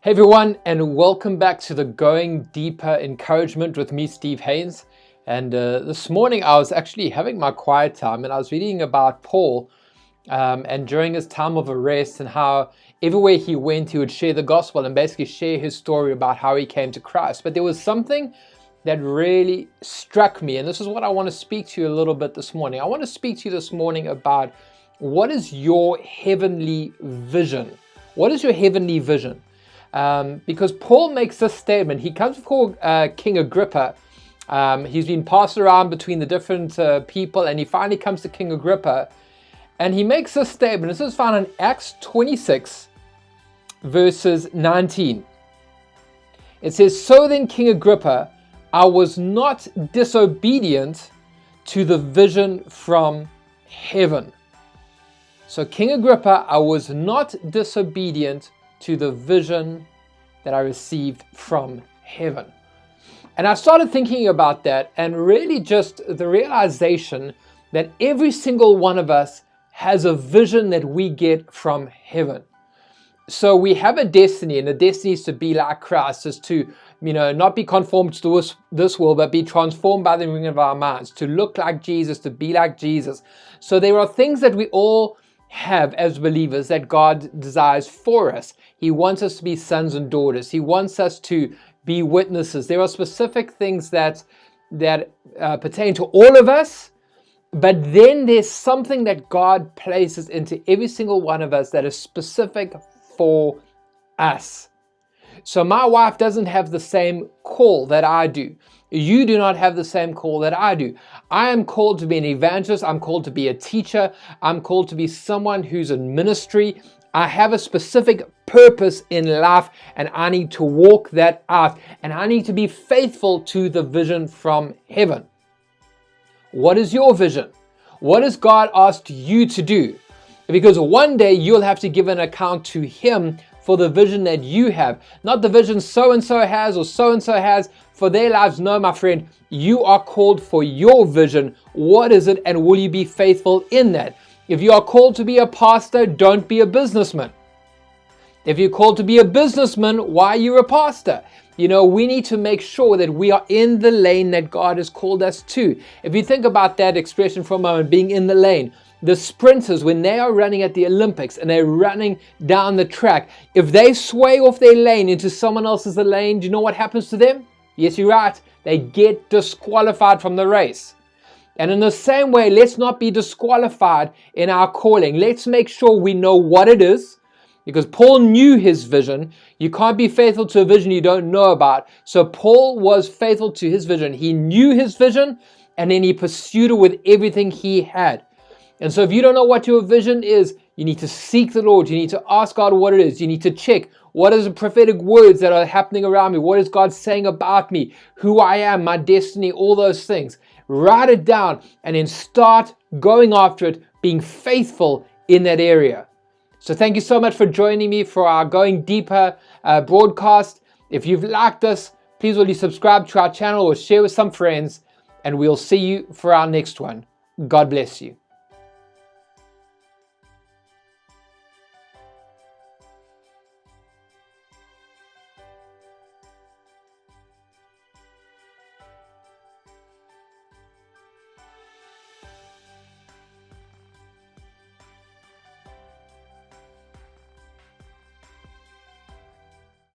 Hey everyone, and welcome back to the Going Deeper Encouragement with me, Steve Haynes. And this morning I was actually having my quiet time and I was reading about Paul and during his time of arrest and how everywhere he went he would share the gospel and basically share his story about how he came to Christ. But there was something that really struck me, and this is what I want to speak to you a little bit this morning. I want to speak to you this morning about what is your heavenly vision? What is your heavenly vision? Because Paul makes this statement. He comes before King Agrippa. He's been passed around between the different people, and he finally comes to King Agrippa, and he makes this statement. This is found in Acts 26, verses 19. It says, "So then, King Agrippa, I was not disobedient to the vision from heaven." So, King Agrippa, I was not disobedient to the vision that I received from heaven. And I started thinking about that, and really just the realization that every single one of us has a vision that we get from heaven. So we have a destiny, and the destiny is to be like Christ, is to, not be conformed to this world, but be transformed by the renewing of our minds, to look like Jesus, to be like Jesus. So there are things that we all have as believers that God desires for us. He wants us to be sons and daughters. He wants us to be witnesses. There are specific things that pertain to all of us, but then there's something that God places into every single one of us that is specific for us. So my wife doesn't have the same call that I do. You do not have the same call that I do. I am called to be an evangelist. I'm called to be a teacher. I'm called to be someone who's in ministry. I have a specific purpose in life, and I need to walk that out, and I need to be faithful to the vision from heaven. What is your vision? What has God asked you to do? Because one day you'll have to give an account to Him for the vision that you have, not the vision so-and-so has or so-and-so has for their lives. No, my friend, you are called for your vision. What is it, and will you be faithful in that? If you are called to be a pastor, don't be a businessman. If you're called to be a businessman, why are you a pastor? We need to make sure that we are in the lane that God has called us to. If you think about that expression for a moment, being in the lane, the sprinters, when they are running at the Olympics and they're running down the track, if they sway off their lane into someone else's lane, do you know what happens to them? Yes, you're right. They get disqualified from the race. And in the same way, let's not be disqualified in our calling. Let's make sure we know what it is, because Paul knew his vision. You can't be faithful to a vision you don't know about. So Paul was faithful to his vision. He knew his vision, and then he pursued it with everything he had. And so if you don't know what your vision is, you need to seek the Lord. You need to ask God what it is. You need to check, what is the prophetic words that are happening around me? What is God saying about me? Who I am, my destiny, all those things. Write it down and then start going after it, being faithful in that area. So thank you so much for joining me for our Going Deeper broadcast. If you've liked this, please will you subscribe to our channel or share with some friends, and we'll see you for our next one. God bless you.